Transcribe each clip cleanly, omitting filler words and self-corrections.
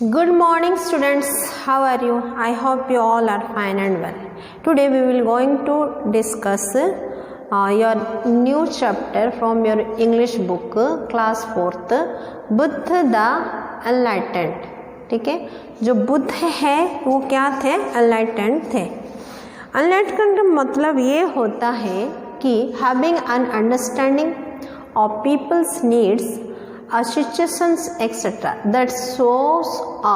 Good morning students, how are you? I hope you all are fine and well. Today we will going to discuss your new chapter from your English book class 4th Buddha the enlightened. ठीक है, जो बुद्ध है वो क्या थे? Enlightened थे। Enlightened का मतलब ये होता है कि having an understanding of people's needs situations etc that shows a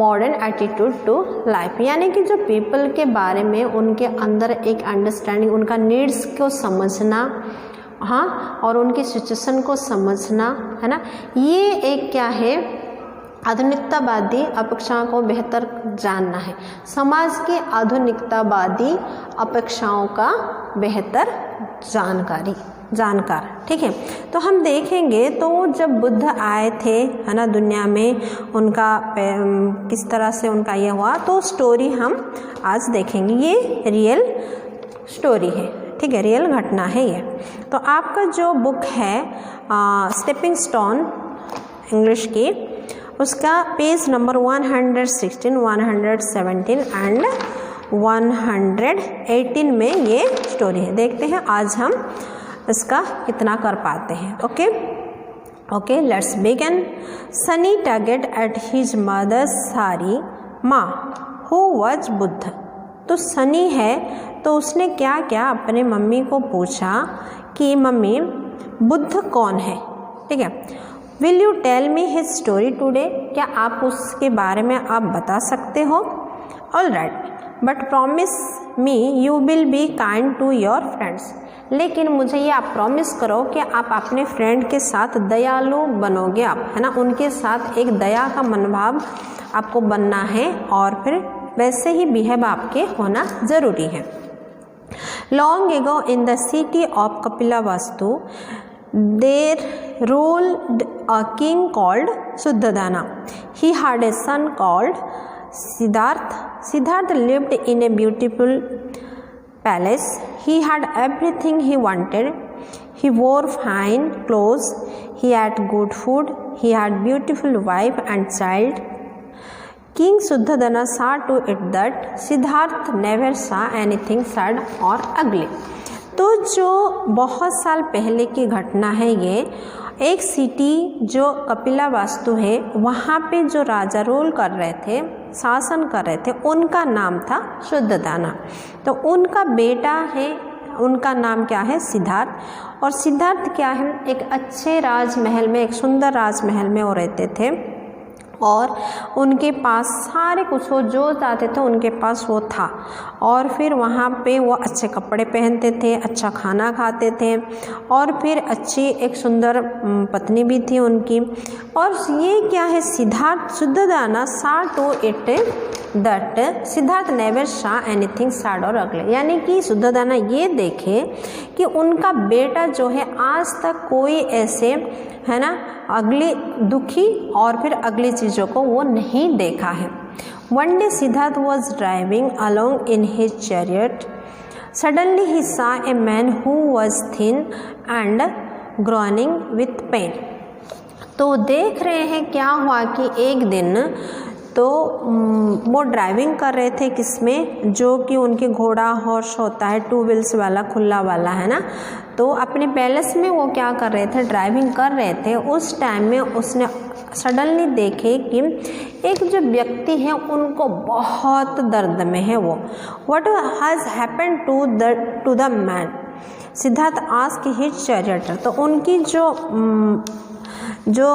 modern attitude to life, यानी कि जो पीपल के बारे में उनके अंदर एक अंडरस्टैंडिंग, उनका नीड्स को समझना, हाँ, और उनकी सिचुएशन को समझना, है ना, ये एक क्या है? आधुनिकतावादी अपेक्षाओं को बेहतर जानना है। समाज की आधुनिकतावादी अपेक्षाओं का बेहतर जानकार। ठीक है, तो हम देखेंगे तो जब बुद्ध आए थे, है ना, दुनिया में उनका किस तरह से उनका ये हुआ, तो स्टोरी हम आज देखेंगे। ये रियल स्टोरी है, ठीक है, रियल घटना है ये। तो आपका जो बुक है स्टेपिंग स्टोन इंग्लिश की, उसका पेज नंबर 116, 117 एंड 118 में ये स्टोरी है। देखते हैं आज हम इसका कितना कर पाते हैं। Okay, let's begin. Sunny tugged at his mother's sari माँ हु वाज बुद्ध। तो सनी है तो उसने क्या क्या अपने मम्मी को पूछा कि मम्मी बुद्ध कौन है। ठीक है, will you tell me his story today, क्या आप उसके बारे में आप बता सकते हो? All right, but promise me you will be kind to your friends, लेकिन मुझे ये आप प्रॉमिस करो कि आप अपने फ्रेंड के साथ दयालु बनोगे, आप, है ना, उनके साथ एक दया का मनोभाव आपको बनना है और फिर वैसे ही बिहेव आपके होना ज़रूरी है। Long ago in the city of Kapilavastu there ruled a king called Suddhodana. He had a son called Siddhartha. Siddhartha lived in a beautiful palace. He had everything he wanted. He wore fine clothes. He ate good food. He had beautiful wife and child. King Suddhodana saw to it that Siddhartha never saw anything sad or ugly. तो जो बहुत साल पहले की घटना है, ये एक सिटी जो कपिलावस्तु है, वहाँ पे जो राजा रूल कर रहे थे, शासन कर रहे थे, उनका नाम था शुद्धदाना। तो उनका बेटा है, उनका नाम क्या है? सिद्धार्थ। और सिद्धार्थ क्या है? एक अच्छे राजमहल में, एक सुंदर राजमहल में वो रहते थे और उनके पास सारे कुछ वो जो चाहते थे उनके पास वो था। और फिर वहाँ पे वो अच्छे कपड़े पहनते थे, अच्छा खाना खाते थे और फिर अच्छी एक सुंदर पत्नी भी थी उनकी। और ये क्या है? Siddhartha Shuddhodana saw to it that Siddhartha never saw anything sad और अगले, यानी कि शुद्धदाना ये देखे कि उनका बेटा जो है आज तक कोई ऐसे, है ना, अगली दुखी और फिर अगली चीज़ों को वो नहीं देखा है। One day Siddhartha was driving along in his chariot. Suddenly he saw a man who was thin and groaning with pain. तो देख रहे हैं क्या हुआ कि एक दिन तो वो ड्राइविंग कर रहे थे किसमें, जो कि उनके घोड़ा हॉर्स होता है, 2 व्हील्स वाला, खुला वाला, है ना। तो अपने पैलेस में वो क्या कर रहे थे? ड्राइविंग कर रहे थे। उस टाइम में उसने सडनली देखे कि एक जो व्यक्ति है उनको बहुत दर्द में है वो। What has happened to the man? Siddhartha asked his charioteer. तो उनकी जो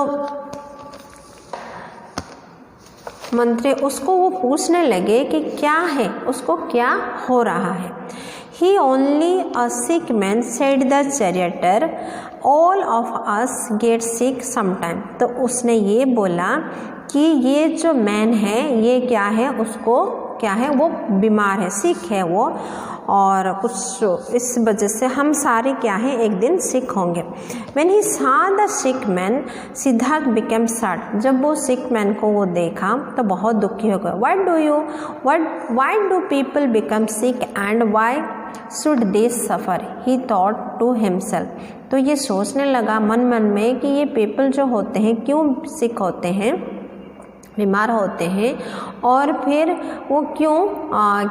मंत्री उसको वो पूछने लगे कि क्या है, उसको क्या हो रहा है। He only a sick man, said the charioteer. All of us get sick sometime. तो उसने ये बोला कि ये जो मैन है ये क्या है, उसको क्या है, वो बीमार है, सिक है वो, और कुछ इस वजह से हम सारे क्या है एक दिन सिक होंगे। When he saw the sick man, Siddharth became sad. जब वो सिक मैन को वो देखा तो बहुत दुखी हो गया। Why do people become sick and why should they suffer? He thought to himself. तो ये सोचने लगा मन में कि ये पीपल जो होते हैं क्यों सिक होते हैं, बीमार होते हैं और फिर वो क्यों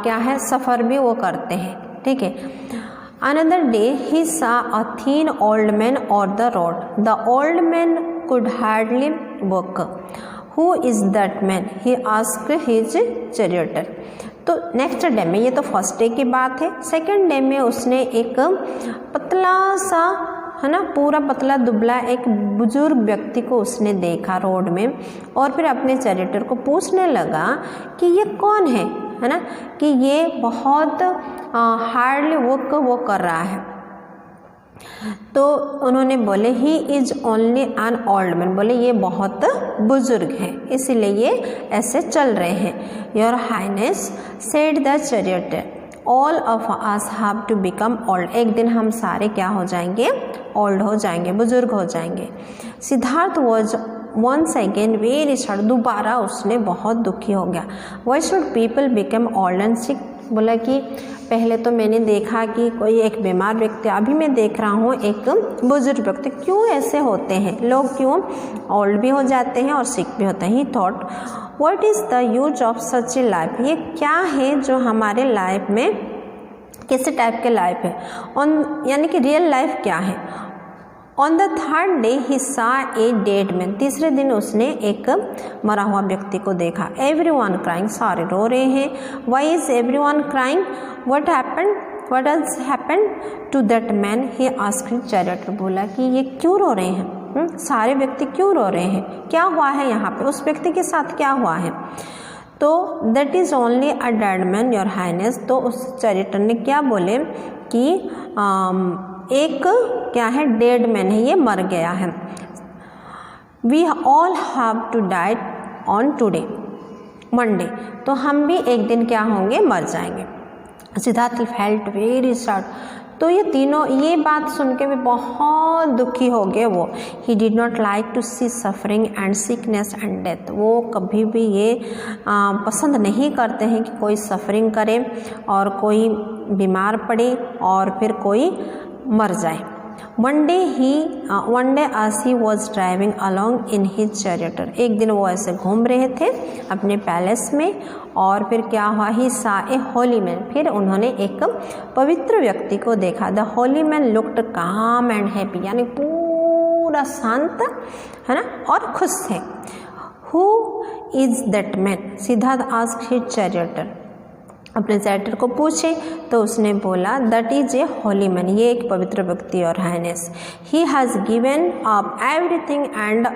क्या है सफ़र भी वो करते हैं, ठीक है। Another day he saw a thin old man on the road. The old man could hardly walk. Who is that man? He asked his charioteer. तो नेक्स्ट डे में, ये तो फर्स्ट डे की बात है, सेकंड डे में उसने एक पतला सा, है ना, पूरा पतला दुबला एक बुजुर्ग व्यक्ति को उसने देखा रोड में और फिर अपने चैरिटर को पूछने लगा कि ये कौन है ना, कि ये बहुत हार्डली वो कर रहा है। तो उन्होंने बोले he is only an old man, बोले ये बहुत बुजुर्ग है इसीलिए ये ऐसे चल रहे हैं। Your highness said the charioteer all of us have to become old, एक दिन हम सारे क्या हो जाएंगे, ओल्ड हो जाएंगे, बुजुर्ग हो जाएंगे। Siddharth was once again very sad, दोबारा उसने बहुत दुखी हो गया। Why should people become old and sick? बोला कि पहले तो मैंने देखा कि कोई एक बीमार व्यक्ति, अभी मैं देख रहा हूँ एक बुजुर्ग व्यक्ति, क्यों ऐसे होते हैं लोग, क्यों ओल्ड भी हो जाते हैं और सिक भी होते हैं। He thought, what is the use of such a life? ये क्या है जो हमारे लाइफ में, कैसे टाइप के लाइफ है, यानी कि रियल लाइफ क्या है। On the third day he saw a dead man, तीसरे दिन उसने एक मरा हुआ व्यक्ति को देखा। एवरी वन क्राइंग, सारे रो रहे हैं। Why is everyone crying, what happen to that man, he asked charioteer, बोला कि ये क्यों रो रहे हैं, सारे व्यक्ति क्यों रो रहे हैं, क्या हुआ है यहाँ पे, उस व्यक्ति के साथ क्या हुआ है। तो that is only a dead man your highness, तो उस चैरियटर ने क्या बोले कि एक क्या है, डेड मैन है, ये मर गया है। We all have to die on today Monday, तो हम भी एक दिन क्या होंगे, मर जाएंगे। सिद्धार्थ फेल्ट वेरी सैड, तो ये तीनों ये बात सुन के भी बहुत दुखी हो गए वो। He did not like to see suffering and sickness and death, वो कभी भी ये पसंद नहीं करते हैं कि कोई सफरिंग करे और कोई बीमार पड़े और फिर कोई मर जाए। One day as he was driving along in his chariot, एक दिन वो ऐसे घूम रहे थे अपने पैलेस में और फिर क्या हुआ, ही saw a holy man, फिर उन्होंने एक पवित्र व्यक्ति को देखा। The holy man looked calm and happy, यानी पूरा शांत है ना और खुश है। Who is that man? Siddhartha asked his charioteer, अपने चैरियटर को पूछे तो उसने बोला that is a holy man, ये एक पवित्र व्यक्ति और highness. He has given up everything and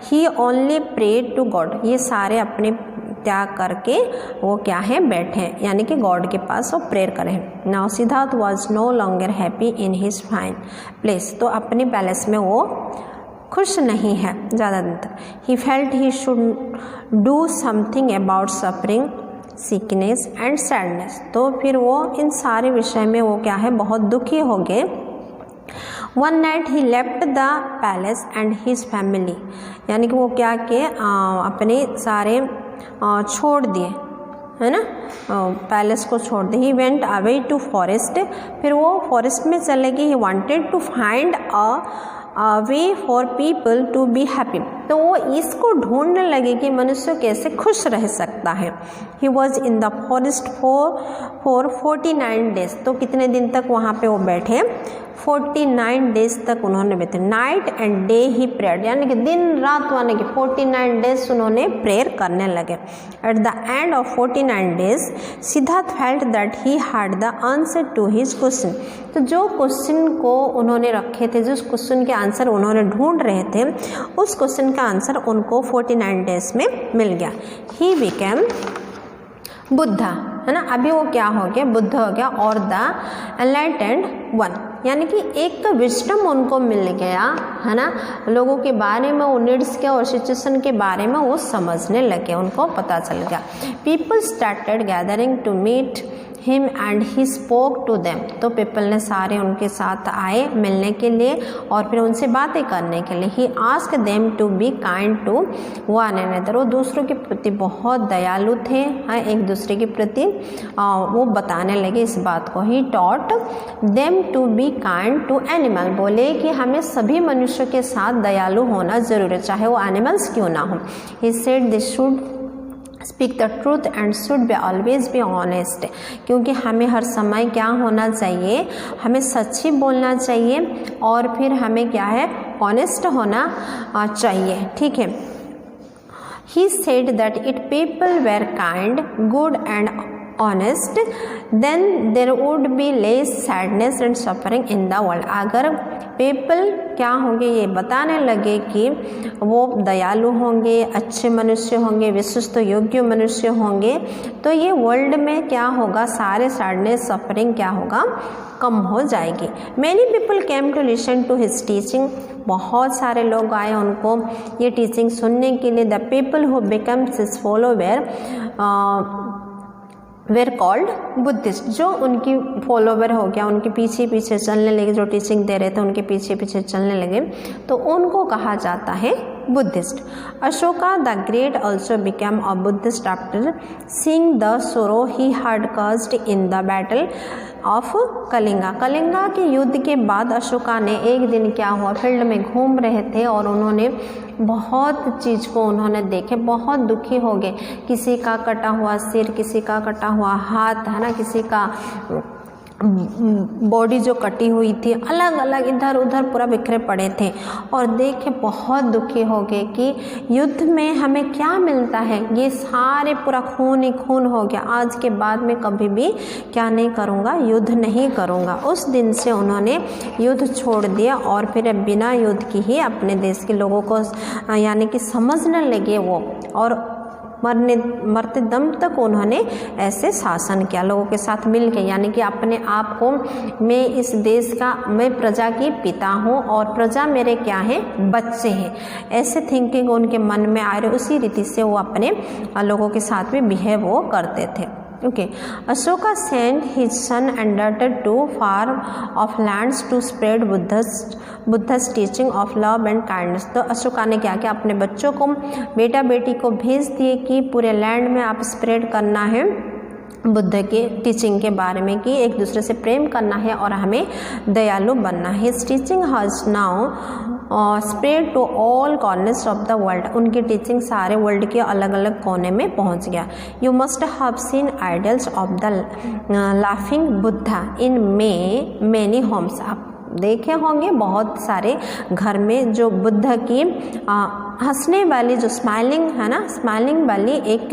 he only prayed to God, ये सारे अपने त्याग करके वो क्या है, बैठे, यानी कि गॉड के पास वो प्रेयर करें। Now Siddhartha was no longer happy in his fine place, तो अपने पैलेस में वो खुश नहीं है ज़्यादा दिन तक। He felt he should do something about suffering sickness and sadness, तो फिर वो इन सारे विषय में वो क्या है, बहुत दुखी हो गए। One night he left the palace and his family, यानी कि वो क्या किए, अपने सारे छोड़ दिए, है ना, पैलेस को छोड़ दिए। He went away to forest, फिर वो फॉरेस्ट में चले गए। He wanted to find a way for people to be happy, तो वो इसको ढूंढने लगे कि मनुष्य कैसे खुश रह सकता है। He was in the forest for 49 days, तो कितने दिन तक वहाँ पे वो बैठे, 49 डेज तक उन्होंने बैठे। Night and day he prayer, यानी कि दिन रात, यानी कि 49 डेज उन्होंने प्रेयर करने लगे। At the end of 49 days Siddhartha felt that he had the answer to his question, तो जो क्वेश्चन को उन्होंने रखे थे, जिस क्वेश्चन के आंसर उन्होंने ढूंढ रहे थे, उस क्वेश्चन का आंसर उनको 49 डेज में मिल गया। ही बिकेम बुद्धा, है ना, अभी वो क्या हो गया, बुद्ध हो गया। और द एनलाइटेंड वन, यानी कि एक तो विजडम उनको मिल गया, है ना, लोगों के बारे में, वो नीड्स के और सिचुएशन के बारे में वो समझने लगे, उनको पता चल गया। People started gathering to meet him and he spoke to them, तो पीपल ने सारे उनके साथ आए मिलने के लिए और फिर उनसे बातें करने के लिए। He ask them to be kind to one another, वो दूसरों के प्रति बहुत दयालु थे, हाँ, एक दूसरे के प्रति वो बताने लगे इस बात को। He taught them to be kind to animal, बोले कि हमें सभी मनुष्यों के साथ दयालु होना जरूरी है, चाहे वो एनिमल्स क्यों ना हो। He said this should speak the truth and should be always be honest, क्योंकि हमें हर समय क्या होना चाहिए, हमें सच ही बोलना चाहिए और फिर हमें क्या है, ऑनेस्ट होना चाहिए, ठीक है। He said that if people were kind, good and honest, then there would be less sadness and suffering in the world. अगर पीपल क्या होंगे, ये बताने लगे कि वो दयालु होंगे, अच्छे मनुष्य होंगे, विशिष्ट योग्य मनुष्य होंगे, तो ये वर्ल्ड में क्या होगा, सारे सैडनेस सफरिंग क्या होगा, कम हो जाएगी। Many people came to listen to his teaching, बहुत सारे लोग आए उनको ये टीचिंग सुनने के लिए। The people who becomes his follower where called Buddhist, जो उनकी फॉलोवर हो गया, उनके पीछे पीछे चलने लगे, जो टीचिंग दे रहे थे उनके पीछे पीछे चलने लगे, तो उनको कहा जाता है Buddhist. Ashoka the great also become a Buddhist after seeing the सोरो he had caused in the battle of Kalinga. Kalinga के युद्ध के बाद अशोका ने एक दिन क्या हुआ, फील्ड में घूम रहे थे और उन्होंने बहुत चीज़ को उन्होंने देखे, बहुत दुखी हो गए, किसी का कटा हुआ सिर, किसी का कटा हुआ हाथ, है ना, किसी का बॉडी जो कटी हुई थी, अलग अलग इधर उधर पूरा बिखरे पड़े थे, और देख के बहुत दुखी हो गए कि युद्ध में हमें क्या मिलता है, ये सारे पूरा खून ही खून हो गया, आज के बाद में कभी भी क्या नहीं करूँगा, युद्ध नहीं करूँगा। उस दिन से उन्होंने युद्ध छोड़ दिया और फिर बिना युद्ध की ही अपने देश के लोगों को यानी कि समझने लगे वो, और मरते दम तक उन्होंने ऐसे शासन किया लोगों के साथ मिल के, यानी कि अपने आप को मैं इस देश का, मैं प्रजा की पिता हूँ और प्रजा मेरे क्या है, बच्चे हैं, ऐसे थिंकिंग उनके मन में आ रहे, उसी रीति से वो अपने लोगों के साथ भी बिहेव वो करते थे। Okay, Ashoka sent his son and daughter to far off lands to spread Buddhist teaching of love and kindness. तो अशोका ने क्या किया, अपने बच्चों को, बेटा बेटी को भेज दिए कि पूरे लैंड में आप स्प्रेड करना है बुद्ध के टीचिंग के बारे में, कि एक दूसरे से प्रेम करना है और हमें दयालु बनना है। His teaching has now spread to all corners of the world. उनकी टीचिंग सारे वर्ल्ड के अलग अलग कोने में पहुंच गया। You must have seen idols of the laughing Buddha in many homes. आप देखे होंगे बहुत सारे घर में जो बुद्ध की हंसने वाली, जो स्माइलिंग है ना, स्माइलिंग वाली एक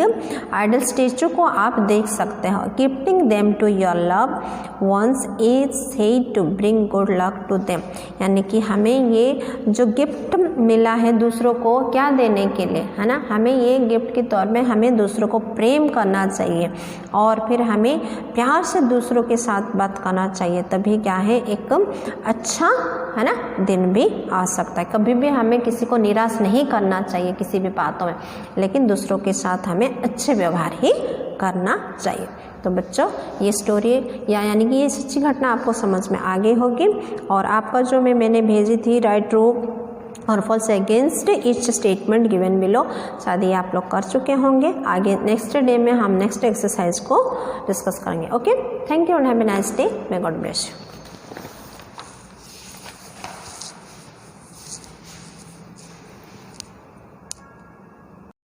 आइडल स्टेचू को आप देख सकते हो। Gifting them to your love ones is said to bring good luck to them, यानी कि हमें ये जो गिफ्ट मिला है दूसरों को क्या देने के लिए, है ना, हमें ये गिफ्ट के तौर में हमें दूसरों को प्रेम करना चाहिए और फिर हमें प्यार से दूसरों के साथ बात करना चाहिए, तभी क्या है, एक अच्छा, है ना, दिन भी आ सकता है। कभी भी हमें किसी को निराश नहीं करना चाहिए किसी भी बातों में, लेकिन दूसरों के साथ हमें अच्छे व्यवहार ही करना चाहिए। तो बच्चों, ये स्टोरी यानी कि ये सच्ची घटना आपको समझ में आ गई होगी, और आपका जो मैंने भेजी थी राइट ट्रू और false against each statement given below, शायद ये आप लोग कर चुके होंगे। आगे नेक्स्ट डे में हम नेक्स्ट एक्सरसाइज को डिस्कस करेंगे। Okay, thank you and have a nice day, may God bless you.